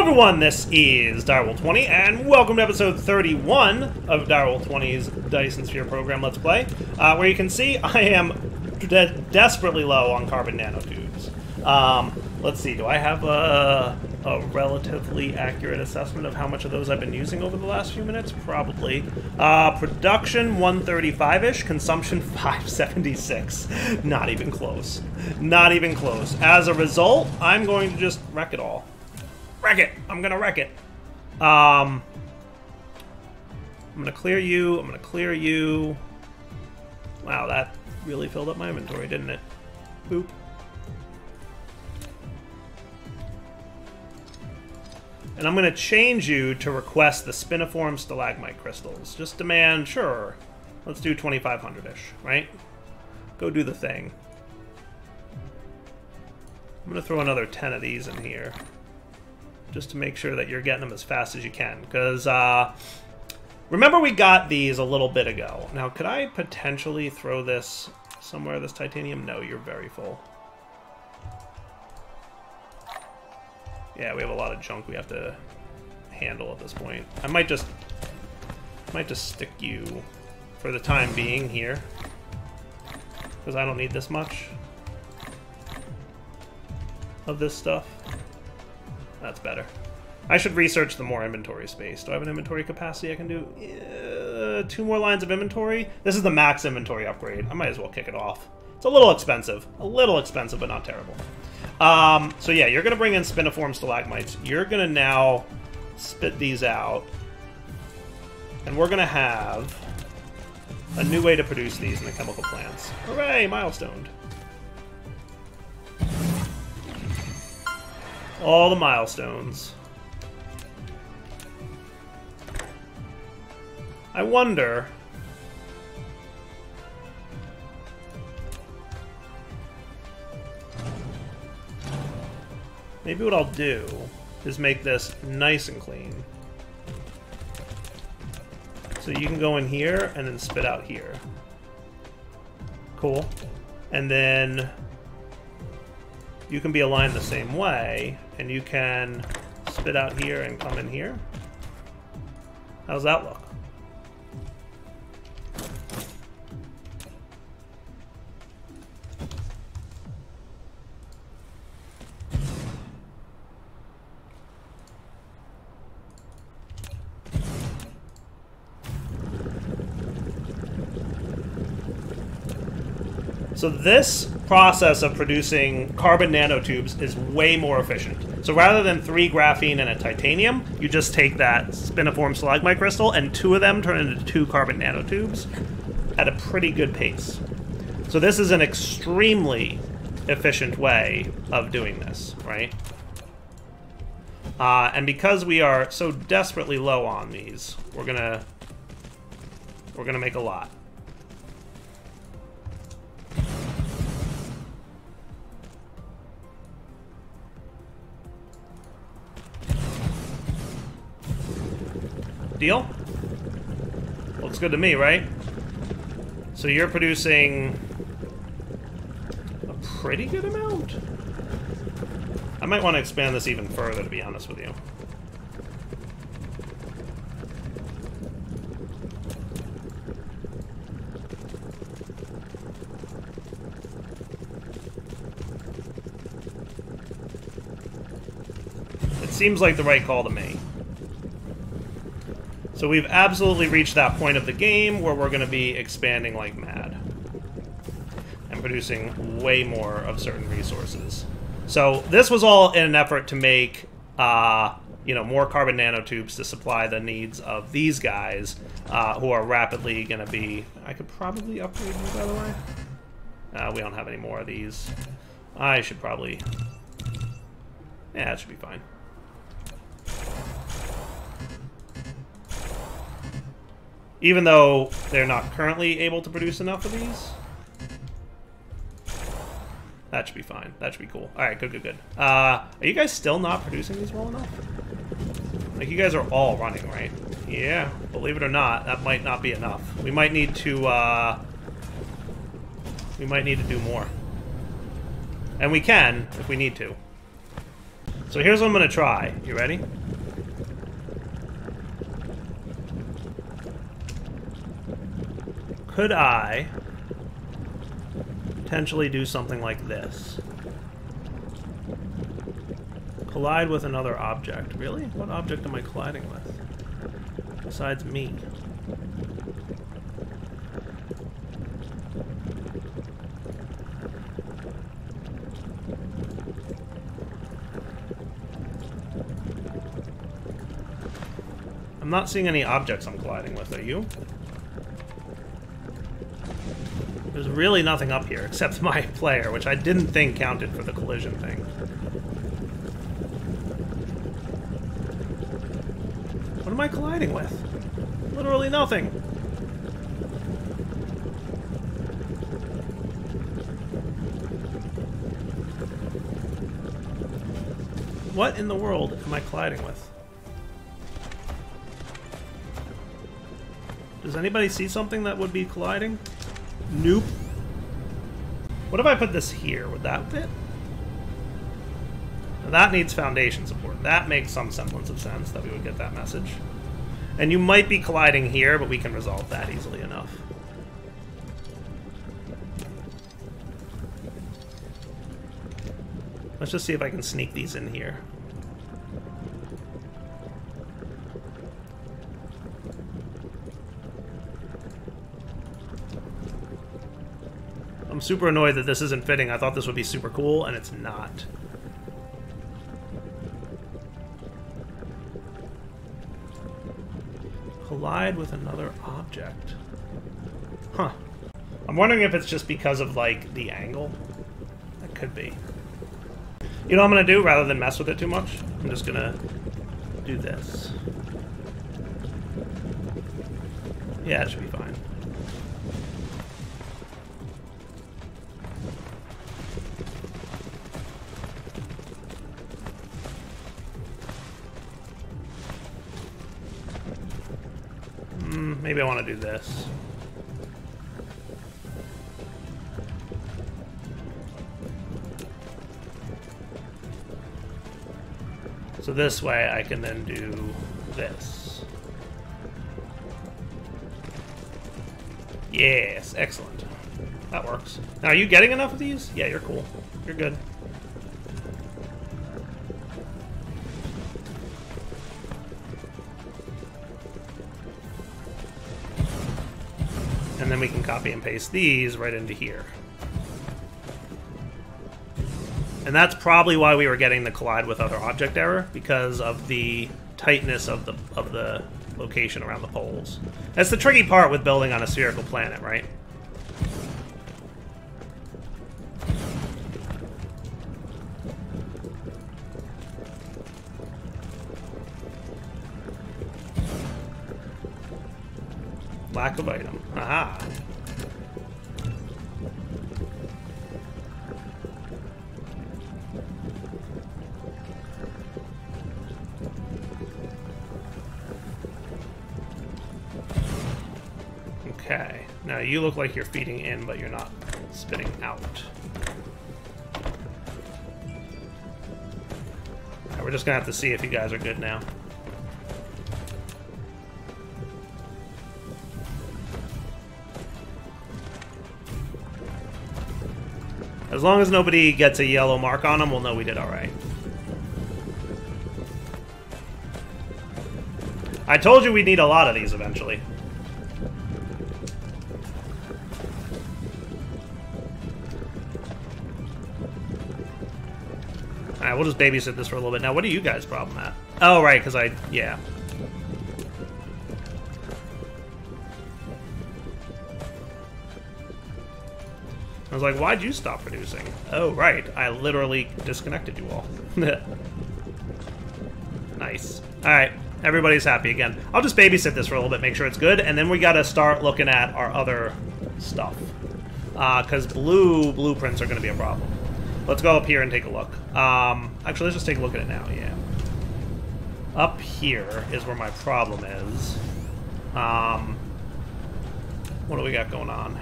everyone, this is Direwolf20, and welcome to episode 31 of Direwolf20's Dyson Sphere program Let's Play, where you can see I am desperately low on carbon nanotubes. Let's see, do I have a relatively accurate assessment of how much of those I've been using over the last few minutes? Probably. Production 135-ish, consumption 576. Not even close. Not even close. As a result, I'm going to just wreck it all. Wreck it! I'm gonna wreck it. I'm gonna clear you. I'm gonna clear you. Wow, that really filled up my inventory, didn't it? Boop. And I'm gonna change you to request the spiniform stalagmite crystals. Just demand, sure. Let's do 2,500-ish, right? Go do the thing. I'm gonna throw another 10 of these in here, just to make sure that you're getting them as fast as you can. Because, remember we got these a little bit ago. Now, could I potentially throw this somewhere, this titanium? No, you're very full. Yeah, we have a lot of junk we have to handle at this point. I might just stick you for the time being here, because I don't need this much of this stuff. That's better. I should research the more inventory space. Do I have an inventory capacity I can do? 2 more lines of inventory? This is the max inventory upgrade. I might as well kick it off. It's a little expensive. A little expensive, but not terrible. So yeah, you're going to bring in spiniform stalagmites. You're going to now spit these out. And we're going to have a new way to produce these in the chemical plants. Hooray, milestoned. All the milestones. I wonder... maybe what I'll do is make this nice and clean. So you can go in here and then spit out here. Cool. And then you can be aligned the same way, and you can spit out here and come in here. How's that look? So this process of producing carbon nanotubes is way more efficient. So rather than 3 graphene and a titanium, you just take that spiniform stalagmite crystal and 2 of them turn into 2 carbon nanotubes at a pretty good pace. So this is an extremely efficient way of doing this, right? And because we are so desperately low on these, we're gonna make a lot. Deal? Looks good to me, right? So you're producing a pretty good amount? I might want to expand this even further, to be honest with you. It seems like the right call to me. So we've absolutely reached that point of the game where we're going to be expanding like mad and producing way more of certain resources. So this was all in an effort to make, you know, more carbon nanotubes to supply the needs of these guys, who are rapidly going to be... I could probably upgrade you, by the way. We don't have any more of these. I should probably... yeah, that should be fine. Even though they're not currently able to produce enough of these. That should be fine. That should be cool. Alright, good, good, good. Are you guys still not producing these well enough? Like, you guys are all running, right? Yeah, believe it or not, that might not be enough. We might need to, do more. And we can, if we need to. So here's what I'm going to try. You ready? Could I potentially do something like this? Collide with another object. Really? What object am I colliding with? Besides me. I'm not seeing any objects I'm colliding with, are you? There's really nothing up here except my player, which I didn't think counted for the collision thing. What am I colliding with? Literally nothing. What in the world am I colliding with? Does anybody see something that would be colliding? Nope. What if I put this here? Would that fit? Now that needs foundation support. That makes some semblance of sense that we would get that message. And you might be colliding here, but we can resolve that easily enough. Let's just see if I can sneak these in here. I'm super annoyed that this isn't fitting. I thought this would be super cool, and it's not. Collide with another object. Huh. I'm wondering if it's just because of, like, the angle. That could be. You know what I'm going to do, rather than mess with it too much? I'm just going to do this. Yeah, it should be fine. Maybe I want to do this. So this way I can then do this. Yes, excellent. That works. Now, are you getting enough of these? Yeah, you're cool. You're good. And then we can copy and paste these right into here. And that's probably why we were getting the collide with other object error, because of the tightness of the location around the poles. That's the tricky part with building on a spherical planet, right? Lack of item. Aha. Okay. Now you look like you're feeding in, but you're not spitting out. Alright, we're just gonna have to see if you guys are good now. As long as nobody gets a yellow mark on them, we'll know we did alright. I told you we'd need a lot of these eventually. Alright, we'll just babysit this for a little bit. Now, what are you guys' problem at? Oh, right, because yeah. I was like, why'd you stop producing? Oh, right. I literally disconnected you all. Nice. Alright, everybody's happy again. I'll just babysit this for a little bit, make sure it's good, and then we gotta start looking at our other stuff. Because blue blueprints are gonna be a problem. Let's go up here and take a look. Actually, let's just take a look at it now, yeah. Up here is where my problem is. What do we got going on?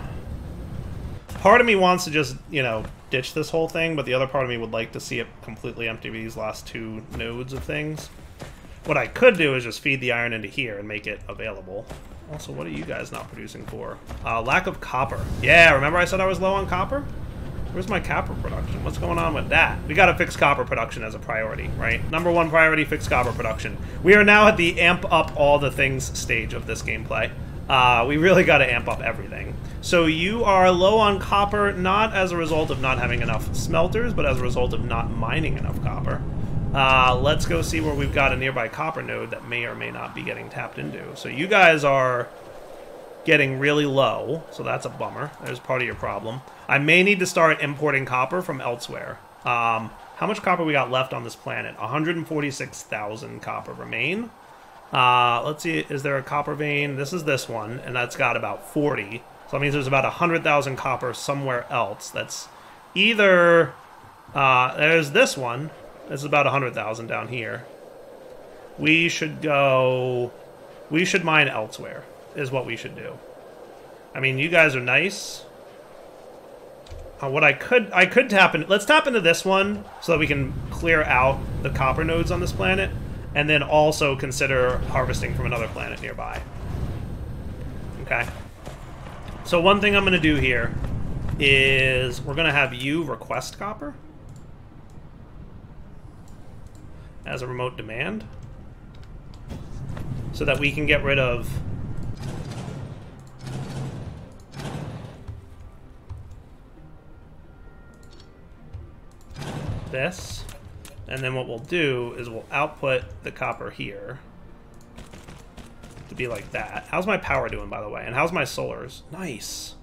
Part of me wants to just, you know, ditch this whole thing, but the other part of me would like to see it completely empty these last 2 nodes of things. What I could do is just feed the iron into here and make it available. Also, what are you guys not producing for? Lack of copper. Yeah, remember I said I was low on copper? Where's my copper production? What's going on with that? We gotta fix copper production as a priority, right? #1 priority, fix copper production. We are now at the amp up all the things stage of this gameplay. We really gotta amp up everything. So you are low on copper, not as a result of not having enough smelters, but as a result of not mining enough copper. Let's go see where we've got a nearby copper node that may or may not be getting tapped into. So you guys are getting really low, so that's a bummer. There's part of your problem. I may need to start importing copper from elsewhere. How much copper we got left on this planet? 146,000 copper remain. Let's see, is there a copper vein? This is this one, and that's got about 40. So that means there's about 100,000 copper somewhere else. That's either... there's this one. This is about 100,000 down here. We should go... We should mine elsewhere, is what we should do. I mean, you guys are nice. What I could tap in... Let's tap into this one so that we can clear out the copper nodes on this planet, and then also consider harvesting from another planet nearby. Okay. So one thing I'm going to do here is we're going to have you request copper as a remote demand so that we can get rid of this, and then what we'll do is we'll output the copper here to be like that. How's my power doing, by the way? And how's my solars? Nice.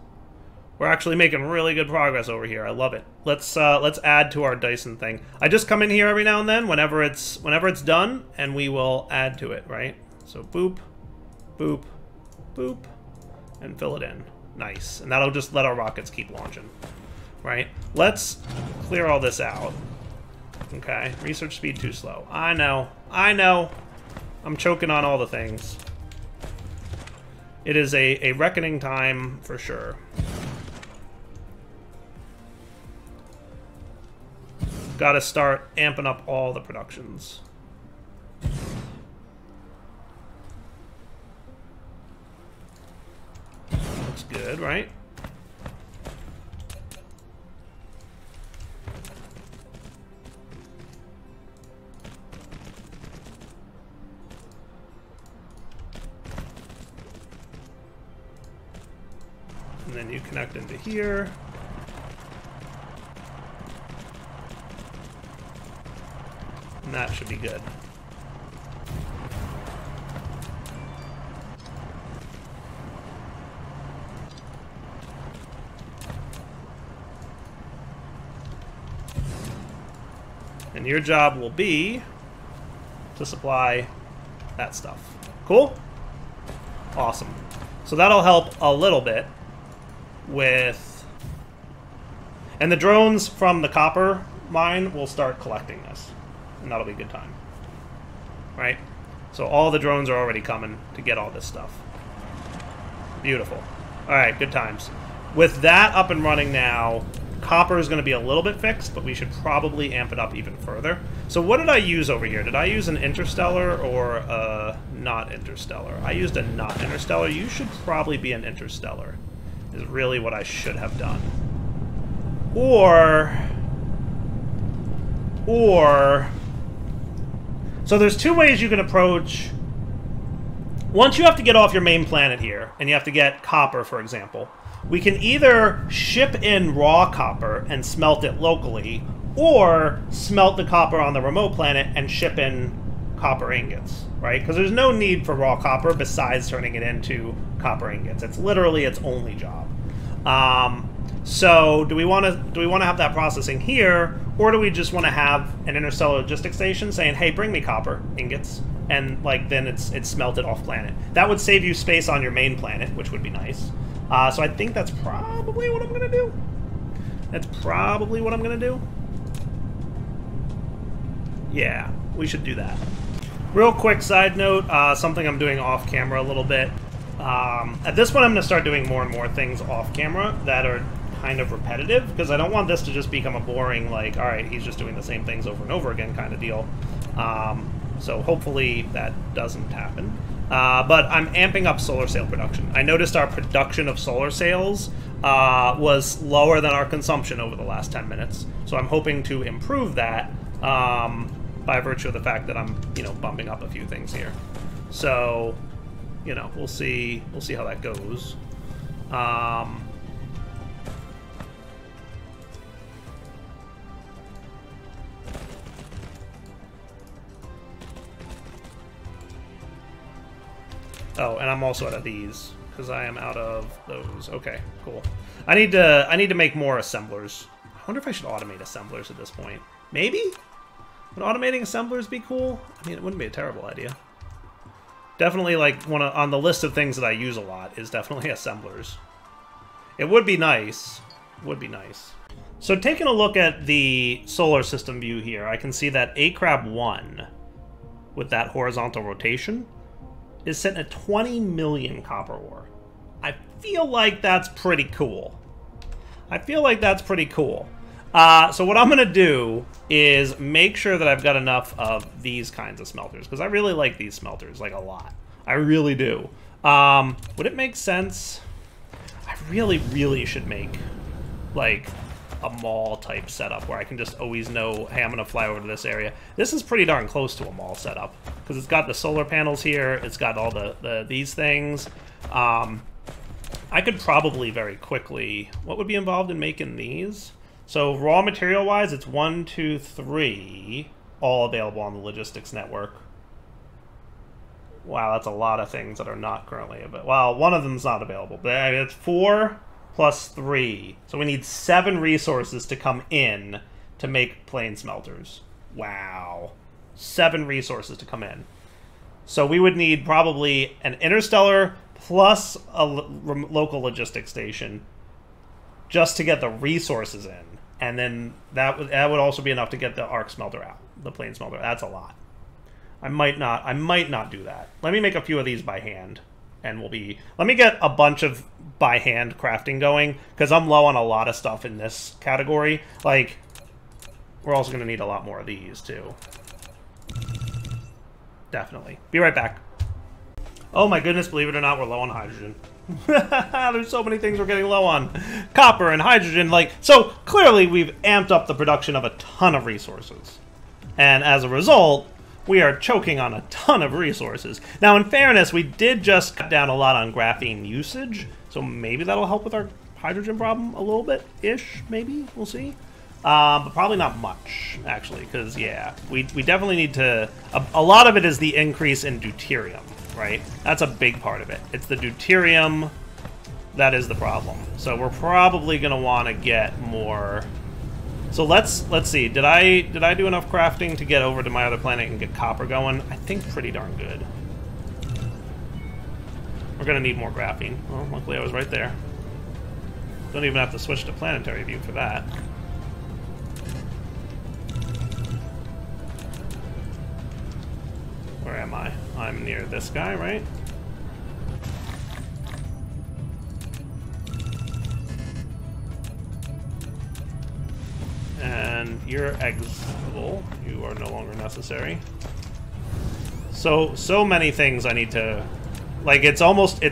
We're actually making really good progress over here. I love it. Let's add to our Dyson thing. I just come in here every now and then whenever it's done, and we will add to it, right? So boop, boop, boop, and fill it in. Nice. And that'll just let our rockets keep launching, right? Let's clear all this out. Okay, research speed too slow. I know. I know. I'm choking on all the things. It is a reckoning time for sure. Gotta start amping up all the productions. Looks good, right? And then you connect into here. And that should be good. And your job will be to supply that stuff. Cool? Awesome. So that'll help a little bit with... And the drones from the copper mine will start collecting this. And that'll be a good time. Right? So all the drones are already coming to get all this stuff. Beautiful. Alright, good times. With that up and running now, copper is going to be a little bit fixed, but we should probably amp it up even further. So what did I use over here? Did I use an interstellar or a not interstellar? I used a not interstellar. You should probably be an interstellar, is really what I should have done. Or... So there's two ways you can approach... Once you have to get off your main planet here, and you have to get copper, for example, we can either ship in raw copper and smelt it locally, or smelt the copper on the remote planet and ship in copper ingots, right? Because there's no need for raw copper besides turning it into copper ingots. It's literally its only job. So do we want to have that processing here, or do we just want to have an interstellar logistics station saying, "Hey, bring me copper ingots," and like then it's smelted off planet? That would save you space on your main planet, which would be nice. So I think that's probably what I'm gonna do. That's probably what I'm gonna do. Yeah, we should do that. Real quick side note, something I'm doing off camera a little bit. At this point, I'm gonna start doing more and more things off camera that are kind of repetitive, because I don't want this to just become a boring, like, alright, he's just doing the same things over and over again kind of deal. So hopefully that doesn't happen. But I'm amping up solar sail production. I noticed our production of solar sails was lower than our consumption over the last 10 minutes. So I'm hoping to improve that by virtue of the fact that I'm, you know, bumping up a few things here. So, you know, we'll see how that goes. Oh, and I'm also out of these, because I am out of those. Okay, cool. I need to make more assemblers. I wonder if I should automate assemblers at this point. Maybe? Would automating assemblers be cool? I mean, it wouldn't be a terrible idea. Definitely, like, on the list of things that I use a lot is definitely assemblers. It would be nice. Would be nice. So taking a look at the solar system view here, I can see that A-Crab 1, with that horizontal rotation, is sitting at 20 million copper ore. I feel like that's pretty cool. I feel like that's pretty cool. So what I'm going to do is make sure that I've got enough of these kinds of smelters, because I really like these smelters, like, a lot. I really do. Would it make sense? I really should make, like, a mall-type setup where I can just always know, hey, I'm going to fly over to this area. This is pretty darn close to a mall setup, because it's got the solar panels here, it's got all these things. I could probably very quickly... What would be involved in making these? So raw material-wise, it's 1, 2, 3, all available on the logistics network. Wow, that's a lot of things that are not currently available. Well, one of them's not available, but it's 4 plus 3. So we need 7 resources to come in to make plane smelters. Wow. 7 resources to come in. So we would need probably an interstellar plus a local logistics station just to get the resources in. And then that would also be enough to get the arc smelter out, the plane smelter. That's a lot. I might not do that. Let me make a few of these by hand, and let me get a bunch of by hand crafting going, because I'm low on a lot of stuff in this category. Like, we're also going to need a lot more of these too. Definitely. Be right back. Oh my goodness, believe it or not, we're low on hydrogen. There's so many things we're getting low on. Copper and hydrogen, like, so clearly we've amped up the production of a ton of resources. And as a result, we are choking on a ton of resources. Now, in fairness, we did just cut down a lot on graphene usage, so maybe that'll help with our hydrogen problem a little bit-ish, maybe? We'll see. But probably not much, actually, because, yeah, we definitely need to... A lot of it is the increase in deuterium, right? That's a big part of it. It's the deuterium that is the problem. So we're probably going to want to get more... So let's see. Did I do enough crafting to get over to my other planet and get copper going? I think pretty darn good. We're going to need more graphene. Well, luckily I was right there. Don't even have to switch to planetary view for that. Where am I? I'm near this guy, right? And you're exitable. You are no longer necessary. So many things I need to... Like, it's almost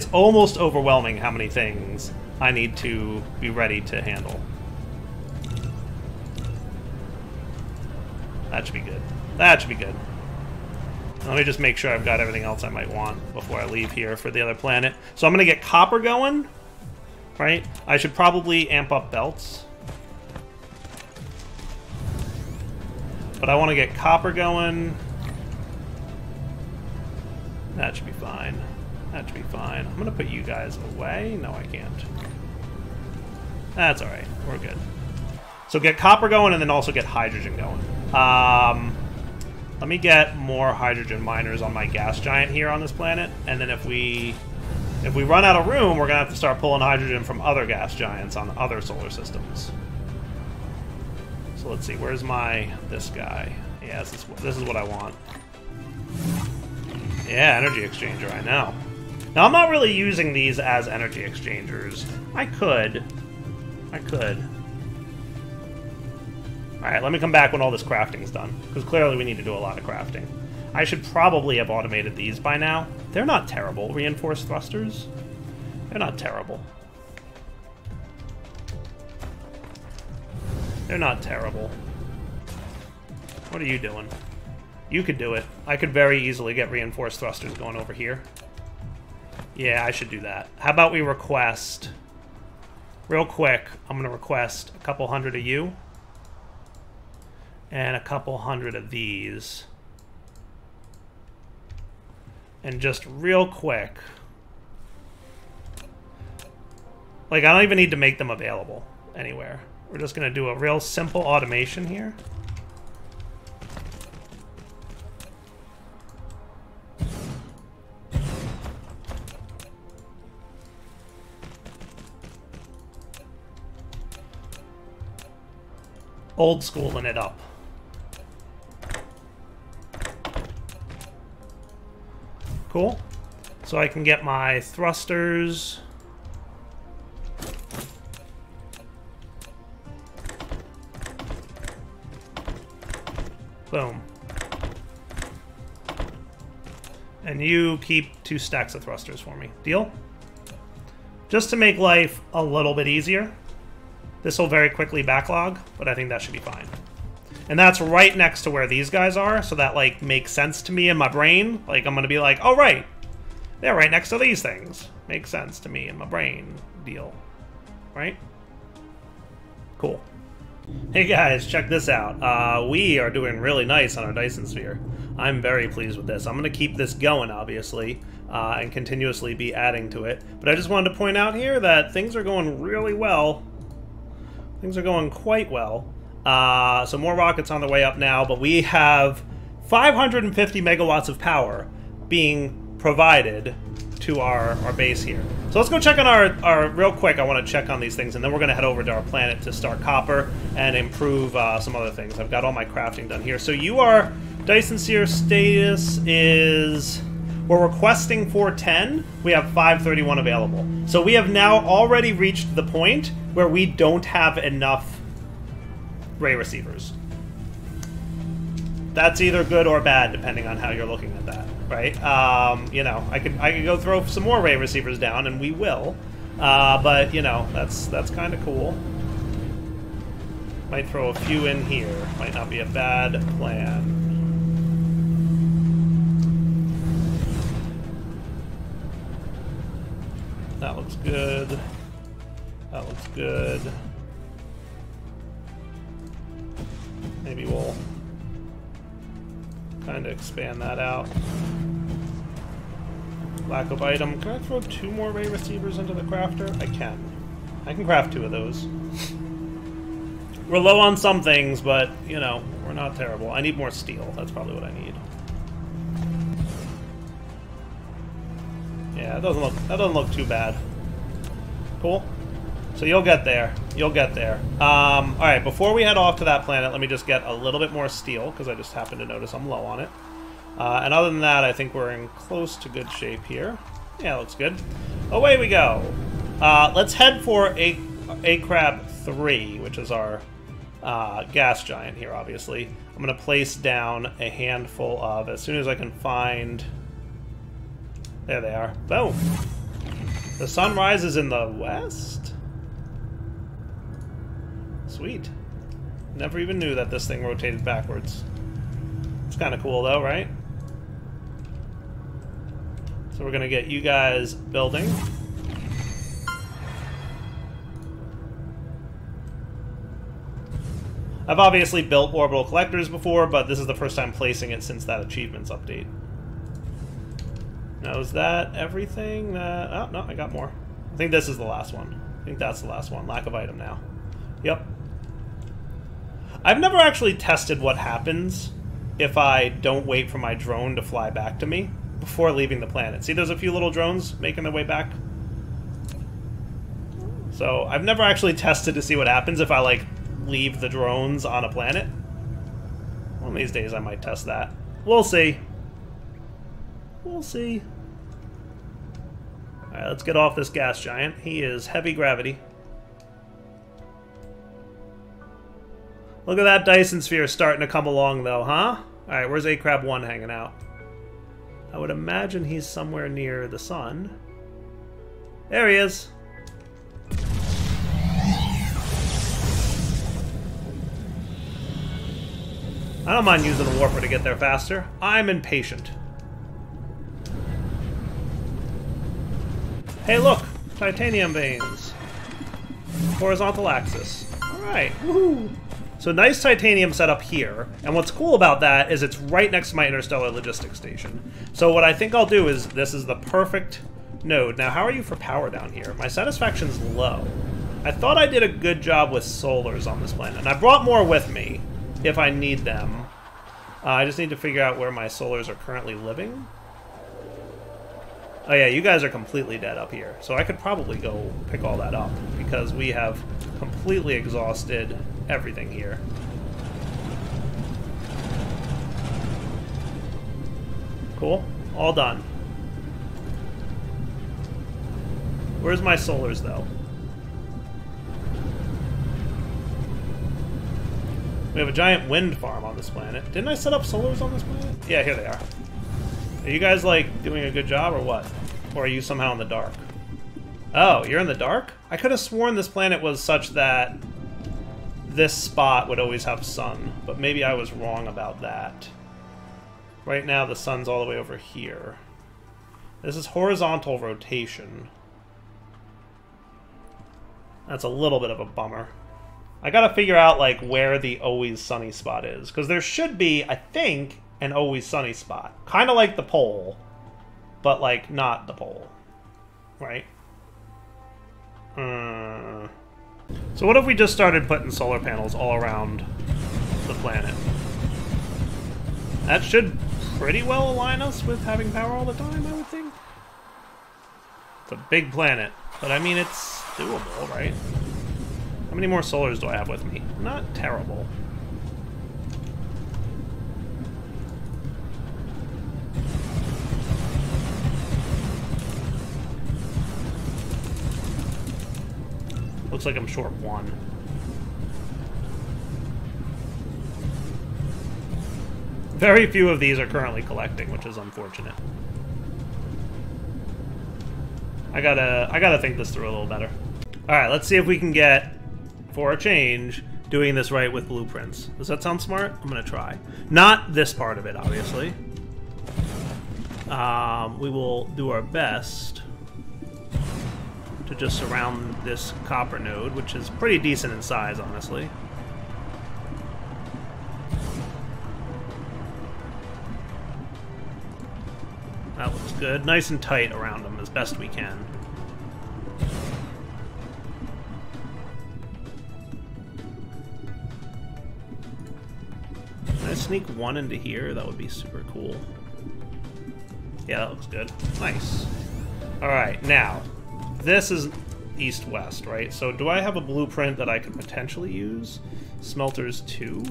overwhelming how many things I need to be ready to handle. That should be good. That should be good. Let me just make sure I've got everything else I might want before I leave here for the other planet. So I'm going to get copper going, right? I should probably amp up belts. But I want to get copper going. That should be fine. That should be fine. I'm going to put you guys away. No, I can't. That's alright. We're good. So get copper going and then also get hydrogen going. Let me get more hydrogen miners on my gas giant here on this planet. And then if we run out of room, we're going to have to start pulling hydrogen from other gas giants on other solar systems. So let's see, where's this guy? Yeah, this is what I want. Yeah, energy exchanger, I know. Now, I'm not really using these as energy exchangers. I could. I could. Alright, let me come back when all this crafting's done. Because clearly we need to do a lot of crafting. I should probably have automated these by now. They're not terrible. Reinforced thrusters? They're not terrible. They're not terrible. What are you doing? You could do it. I could very easily get reinforced thrusters going over here. Yeah, I should do that. How about we request... Real quick, I'm going to request a couple hundred of you. And a couple hundred of these. And just real quick... Like, I don't even need to make them available anywhere. We're just going to do a real simple automation here. Old schooling it up. Cool. So I can get my thrusters. Boom. And you keep 2 stacks of thrusters for me. Deal? Just to make life a little bit easier. This will very quickly backlog, but I think that should be fine. And that's right next to where these guys are, so that, like, makes sense to me in my brain. Like, I'm gonna be like, oh, right. They're right next to these things. Makes sense to me in my brain. Deal. Right? Cool. Hey guys, check this out. We are doing really nice on our Dyson sphere. I'm very pleased with this. I'm going to keep this going, obviously, and continuously be adding to it. But I just wanted to point out here that things are going really well. Things are going quite well. So more rockets on the way up now, but we have 550 megawatts of power being provided to our base here. So let's go check on our real quick, I want to check on these things, and then we're going to head over to our planet to start copper and improve some other things. I've got all my crafting done here. So you are, Dyson sphere status is, we're requesting 410. We have 531 available. So we have now already reached the point where we don't have enough ray receivers. That's either good or bad, depending on how you're looking at that, right? You know, I could go throw some more ray receivers down, and we will. But you know, that's kind of cool. Might throw a few in here. Might not be a bad plan. That looks good. That looks good. Maybe we'll kind of expand that out. Lack of item. Can I throw 2 more ray receivers into the crafter? I can. I can craft 2 of those. We're low on some things, but, you know, we're not terrible. I need more steel. That's probably what I need. Yeah, that doesn't look too bad. Cool. So you'll get there. You'll get there. Alright, before we head off to that planet, let me just get a little bit more steel, because I just happened to notice I'm low on it. And other than that, I think we're in close to good shape here. Yeah, looks good. Away we go. Let's head for a crab 3, which is our gas giant here, obviously. I'm going to place down a handful of, as soon as I can find... There they are. Boom. The sun rises in the west? Sweet. Never even knew that this thing rotated backwards. It's kind of cool though, right? So we're going to get you guys building. I've obviously built orbital collectors before, but this is the first time placing it since that achievements update. Now, is that everything that... Oh, no, I got more. I think this is the last one. I think that's the last one. Lack of item now. Yep. I've never actually tested what happens if I don't wait for my drone to fly back to me before leaving the planet. See, there's a few little drones making their way back. So, I've never actually tested to see what happens if I, like, leave the drones on a planet. One of these days I might test that. We'll see. We'll see. Alright, let's get off this gas giant. He is heavy gravity. Look at that Dyson sphere starting to come along, though, huh? Alright, where's A-Crab-1 hanging out? I would imagine he's somewhere near the sun. There he is. I don't mind using a warper to get there faster. I'm impatient. Hey, look! Titanium veins. Horizontal axis. Alright, woohoo! So nice titanium setup here, and what's cool about that is it's right next to my interstellar logistics station. So what I think I'll do is, this is the perfect node. Now, how are you for power down here? My satisfaction's low. I thought I did a good job with solars on this planet, and I brought more with me if I need them. I just need to figure out where my solars are currently living. Oh yeah, you guys are completely dead up here, so I could probably go pick all that up, because we have completely exhausted everything here. Cool. All done. Where's my solars, though? We have a giant wind farm on this planet. Didn't I set up solars on this planet? Yeah, here they are. Are you guys, like, doing a good job, or what? Or are you somehow in the dark? Oh, you're in the dark? I could have sworn this planet was such that this spot would always have sun, but maybe I was wrong about that. Right now, the sun's all the way over here. This is horizontal rotation. That's a little bit of a bummer. I gotta figure out, like, where the always sunny spot is, because there should be, I think, an always sunny spot. Kind of like the pole, but, like, not the pole. Right? So what if we just started putting solar panels all around the planet? That should pretty well align us with having power all the time, I would think. It's a big planet, but I mean, it's doable, right? How many more solars do I have with me? Not terrible. Looks like I'm short one. Very few of these are currently collecting, which is unfortunate. I gotta think this through a little better. Alright, let's see if we can get, for a change, doing this right with blueprints. Does that sound smart? I'm gonna try. Not this part of it, obviously. We will do our best to just surround this copper node, which is pretty decent in size, honestly. That looks good. Nice and tight around them as best we can. Can I sneak one into here? That would be super cool. Yeah, that looks good. Nice. Alright, now, this is east-west, right? So do I have a blueprint that I could potentially use? Smelters 2.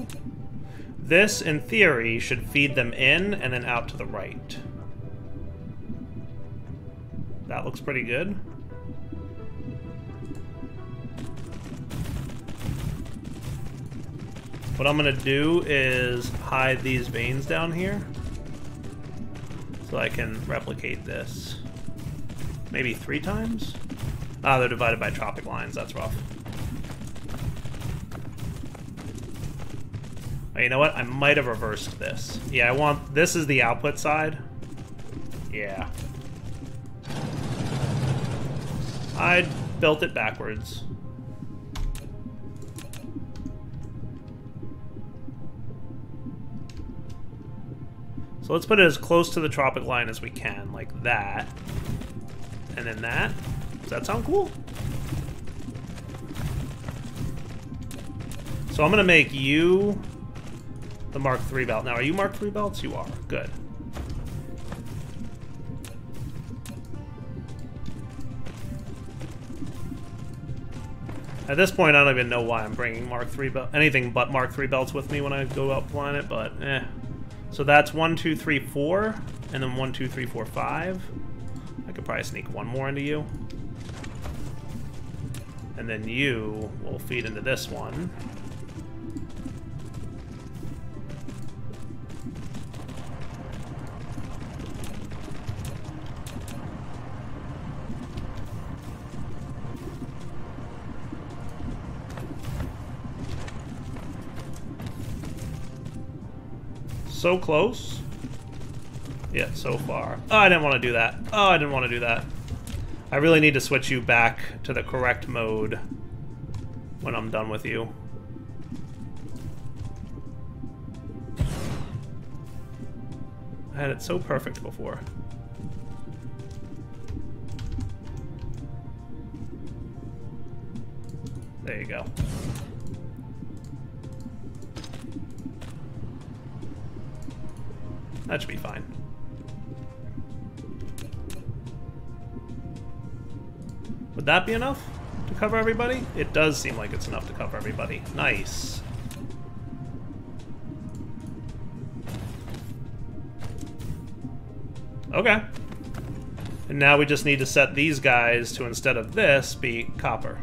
This, in theory, should feed them in and then out to the right. That looks pretty good. What I'm going to do is hide these veins down here so I can replicate this. Maybe 3 times? Ah, they're divided by tropic lines. That's rough. Oh, you know what? I might have reversed this. Yeah, I want... This is the output side. Yeah. I built it backwards. So let's put it as close to the tropic line as we can, like that. And then that. Does that sound cool? So I'm going to make you the Mark III belt. Now, are you Mark III belts? You are. Good. At this point, I don't even know why I'm bringing Mark III anything but Mark III belts with me when I go out planet, but eh. So that's 1, 2, 3, 4, and then 1, 2, 3, 4, 5. I could probably sneak one more into you. And then you will feed into this one. So close. Yet so far. Oh, I didn't want to do that. Oh, I didn't want to do that. I really need to switch you back to the correct mode when I'm done with you. I had it so perfect before. There you go. That should be fine. Would that be enough to cover everybody? It does seem like it's enough to cover everybody. Nice. Okay. And now we just need to set these guys to, instead of this, be copper.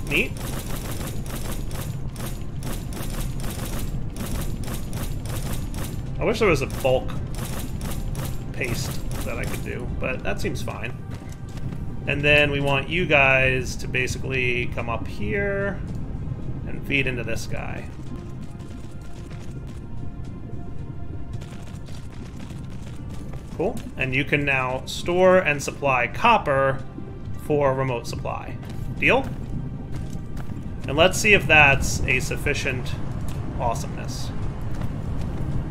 Neat. I wish there was a bulk paste that I could do, but that seems fine. And then we want you guys to basically come up here and feed into this guy. Cool. And you can now store and supply copper for remote supply. Deal? And let's see if that's a sufficient awesomeness.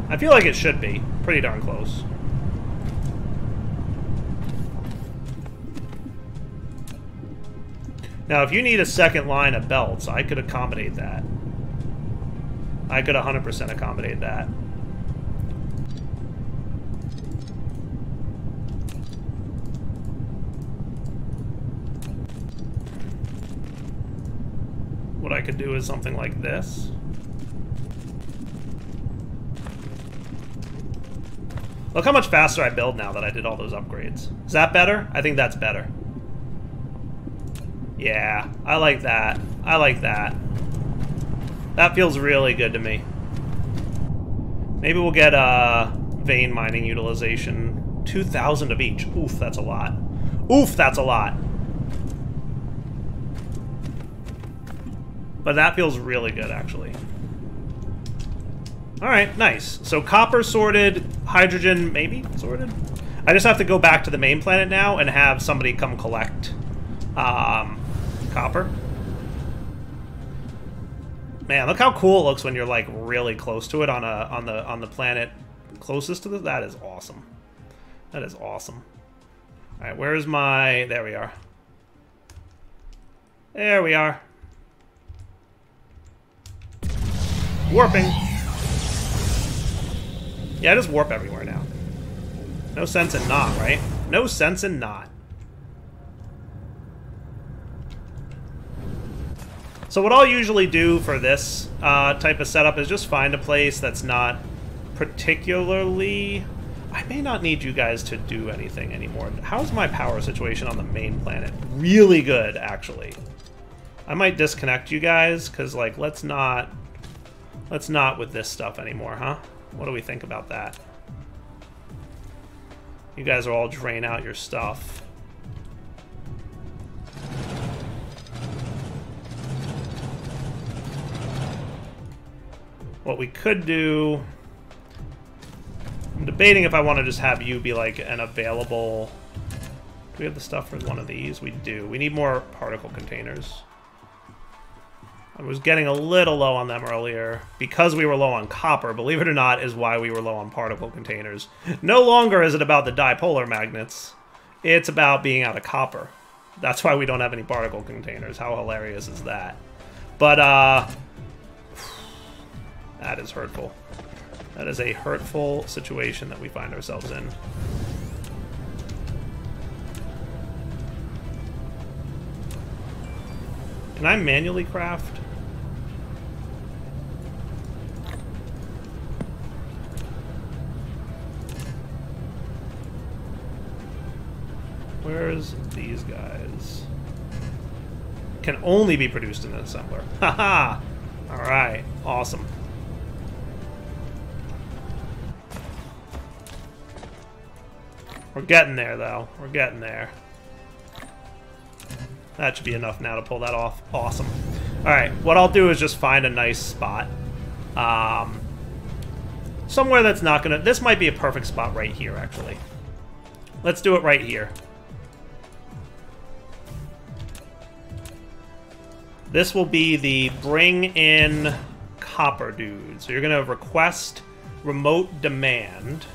I feel like it should be. Pretty darn close. Now, if you need a second line of belts, I could accommodate that. I could 100% accommodate that. What I could do is something like this. Look how much faster I build now that I did all those upgrades. Is that better? I think that's better. Yeah, I like that. I like that. That feels really good to me. Maybe we'll get vein mining utilization. 2,000 of each. Oof, that's a lot. Oof, that's a lot. But that feels really good, actually. Alright, nice. So copper sorted, hydrogen maybe sorted? I just have to go back to the main planet now and have somebody come collect copper. Man, look how cool it looks when you're like really close to it on the planet closest to this. That is awesome. That is awesome. Alright, where's my... There we are. There we are. Warping. Yeah, I just warp everywhere now. No sense in not, right? No sense in not. So what I'll usually do for this type of setup is just find a place that's not particularly... I may not need you guys to do anything anymore. How's my power situation on the main planet? Really good, actually. I might disconnect you guys, because, like, let's not with this stuff anymore, huh? What do we think about that? You guys are all drain out your stuff. What we could do... I'm debating if I want to just have you be like an available... Do we have the stuff for one of these? We do. We need more particle containers. I was getting a little low on them earlier. Because we were low on copper, believe it or not, is why we were low on particle containers. No longer is it about the dipolar magnets. It's about being out of copper. That's why we don't have any particle containers. How hilarious is that? But, that is hurtful. That is a hurtful situation that we find ourselves in. Can I manually craft? Where's these guys? Can only be produced in an assembler. Haha! Alright, awesome. We're getting there, though. We're getting there. That should be enough now to pull that off. Awesome. Alright, what I'll do is just find a nice spot. Somewhere that's not gonna... This might be a perfect spot right here, actually. Let's do it right here. This will be the bring in copper dude. So you're gonna request remote demand.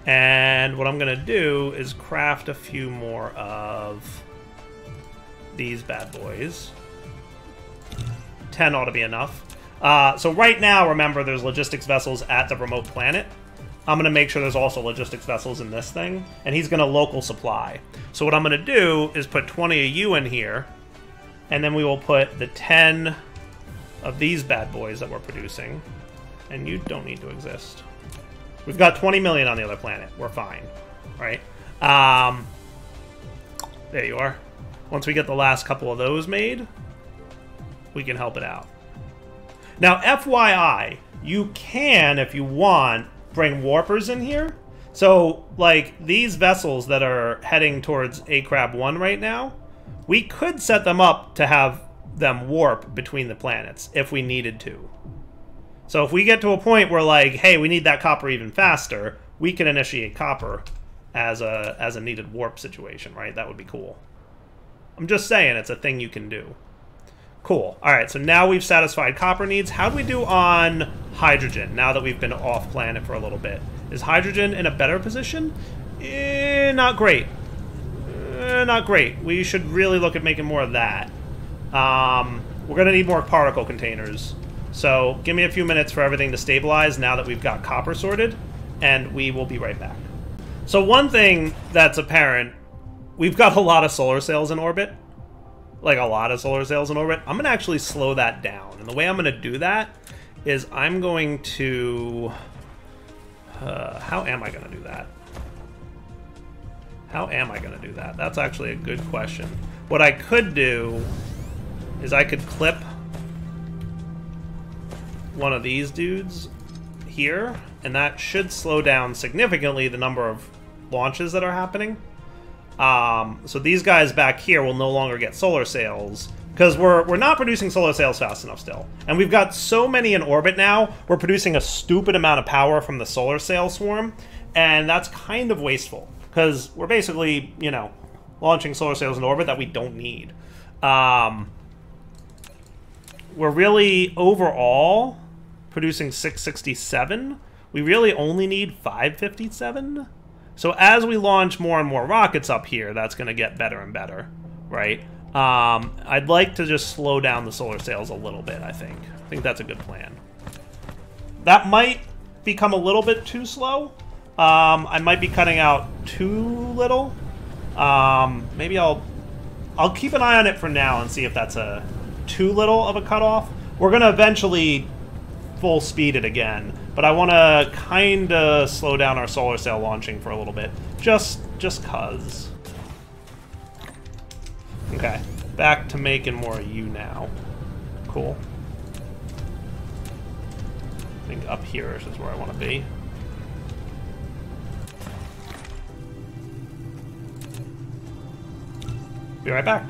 And what I'm gonna do is craft a few more of these bad boys. 10 ought to be enough. So right now, remember, there's logistics vessels at the remote planet. I'm going to make sure there's also logistics vessels in this thing. And he's going to local supply. So what I'm going to do is put 20 of you in here. And then we will put the 10 of these bad boys that we're producing. And you don't need to exist. We've got 20 million on the other planet. We're fine. Right? There you are. Once we get the last couple of those made, we can help it out. Now, FYI, you can, if you want, bring warpers in here. So, like, these vessels that are heading towards A-Crab 1 right now, we could set them up to have them warp between the planets if we needed to. So if we get to a point where, like, hey, we need that copper even faster, we can initiate copper as a needed warp situation, right? That would be cool. I'm just saying, it's a thing you can do. Cool. Alright, so now we've satisfied copper needs. How do we do on hydrogen, now that we've been off planet for a little bit? Is hydrogen in a better position? Not great. Not great. We should really look at making more of that. We're going to need more particle containers. So give me a few minutes for everything to stabilize now that we've got copper sorted, and we will be right back. So one thing that's apparent, we've got a lot of solar sails in orbit. Like, a lot of solar sails in orbit. I'm going to actually slow that down. And the way I'm going to do that is I'm going to... how am I going to do that? How am I going to do that? That's actually a good question. What I could do is I could clip one of these dudes here, and that should slow down significantly the number of launches that are happening. So these guys back here will no longer get solar sails, because we're not producing solar sails fast enough still. And we've got so many in orbit now, we're producing a stupid amount of power from the solar sail swarm, and that's kind of wasteful, because we're basically, you know, launching solar sails in orbit that we don't need. We're really, overall, producing 667. We really only need 557. So as we launch more and more rockets up here, that's going to get better and better, right? I'd like to just slow down the solar sails a little bit, I think. I think that's a good plan. That might become a little bit too slow. I might be cutting out too little. Maybe I'll keep an eye on it for now and see if that's a too little of a cutoff. We're going to eventually full speed it again, but I want to kind of slow down our solar sail launching for a little bit, just cuz. Okay, back to making more of you now. Cool. I think up here is where I want to be. Be right back.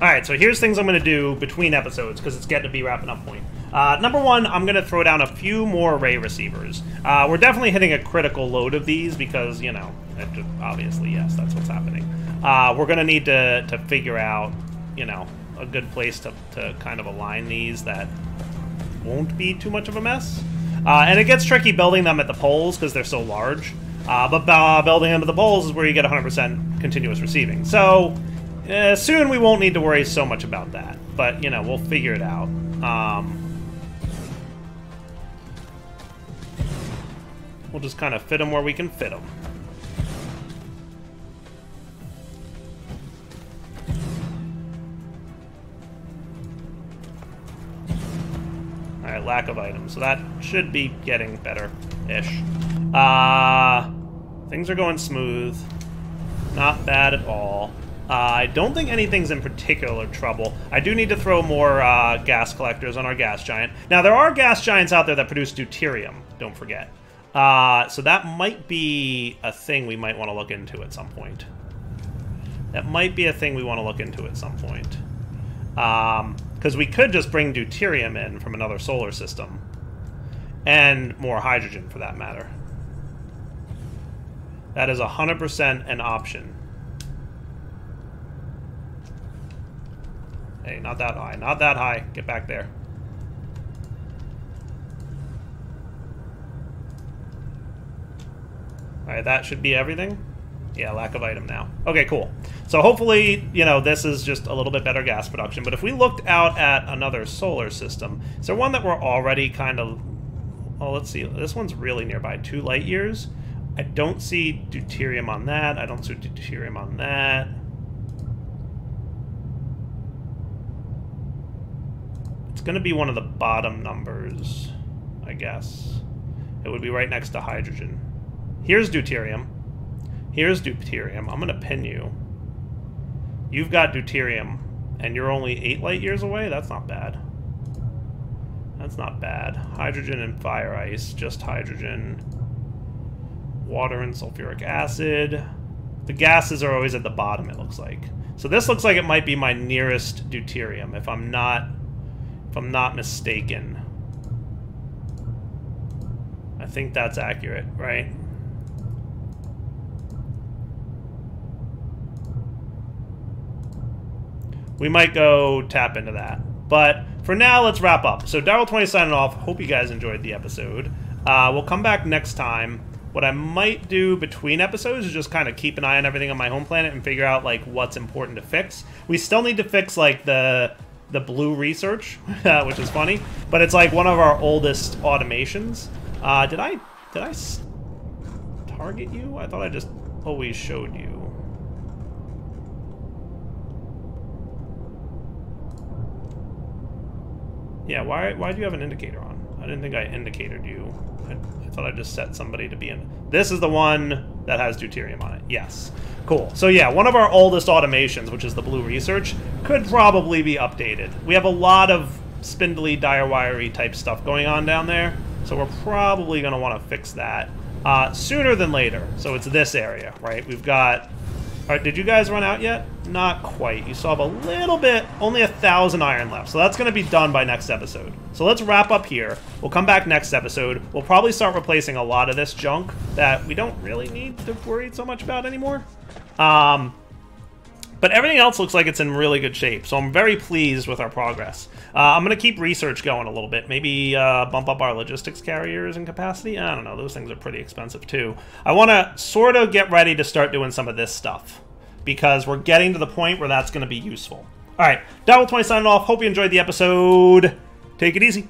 Alright, so here's things I'm going to do between episodes, because it's getting to be wrapping up point. Number one, I'm going to throw down a few more array receivers. We're definitely hitting a critical load of these because, you know, obviously, yes, that's what's happening. We're going to need to figure out, you know, a good place to kind of align these that won't be too much of a mess. And it gets tricky building them at the poles because they're so large. But building them at the poles is where you get 100% continuous receiving. So soon we won't need to worry so much about that. But, you know, we'll figure it out. We'll just kind of fit them where we can fit them. Alright, lack of items. So that should be getting better-ish. Things are going smooth. Not bad at all. I don't think anything's in particular trouble. I do need to throw more gas collectors on our gas giant. Now, there are gas giants out there that produce deuterium, don't forget. So that might be a thing we might want to look into at some point. That might be a thing we want to look into at some point. Because we could just bring deuterium in from another solar system. And more hydrogen, for that matter. That is 100% an option. Hey, not that high. Not that high. Get back there. Alright, that should be everything. Yeah, lack of item now. Okay, cool. So hopefully, you know, this is just a little bit better gas production. But if we looked out at another solar system, is there one that we're already kind of... Oh, let's see. This one's really nearby. 2 light years. I don't see deuterium on that. I don't see deuterium on that. It's going to be one of the bottom numbers, I guess. It would be right next to hydrogen. Here's deuterium. Here's deuterium. I'm going to pin you. You've got deuterium, and you're only 8 light years away? That's not bad. That's not bad. Hydrogen and fire ice. Just hydrogen. Water and sulfuric acid. The gases are always at the bottom, it looks like. So this looks like it might be my nearest deuterium, if I'm not mistaken. I think that's accurate, right? We might go tap into that. But for now, let's wrap up. So Darryl20 signing off. Hope you guys enjoyed the episode. We'll come back next time. What I might do between episodes is just kind of keep an eye on everything on my home planet and figure out like what's important to fix. We still need to fix like the blue research, which is funny, but it's like one of our oldest automations. Did I target you? I thought I just always showed you. Yeah, why do you have an indicator on? I didn't think I indicated you. I thought I just set somebody to be in. This is the one that has deuterium on it. Yes. Cool. So yeah, one of our oldest automations, which is the blue research, could probably be updated. We have a lot of spindly, dire-wiry type stuff going on down there, so we're probably going to want to fix that sooner than later. So it's this area, right? We've got... All right, did you guys run out yet? Not quite. You still have a little bit, only 1,000 iron left. So that's going to be done by next episode. So let's wrap up here. We'll come back next episode. We'll probably start replacing a lot of this junk that we don't really need to worry so much about anymore. But everything else looks like it's in really good shape. So I'm very pleased with our progress. I'm going to keep research going a little bit. Maybe bump up our logistics carriers in capacity. I don't know. Those things are pretty expensive too. I want to sort of get ready to start doing some of this stuff, because we're getting to the point where that's going to be useful. All right. Darryl20 signing off. Hope you enjoyed the episode. Take it easy.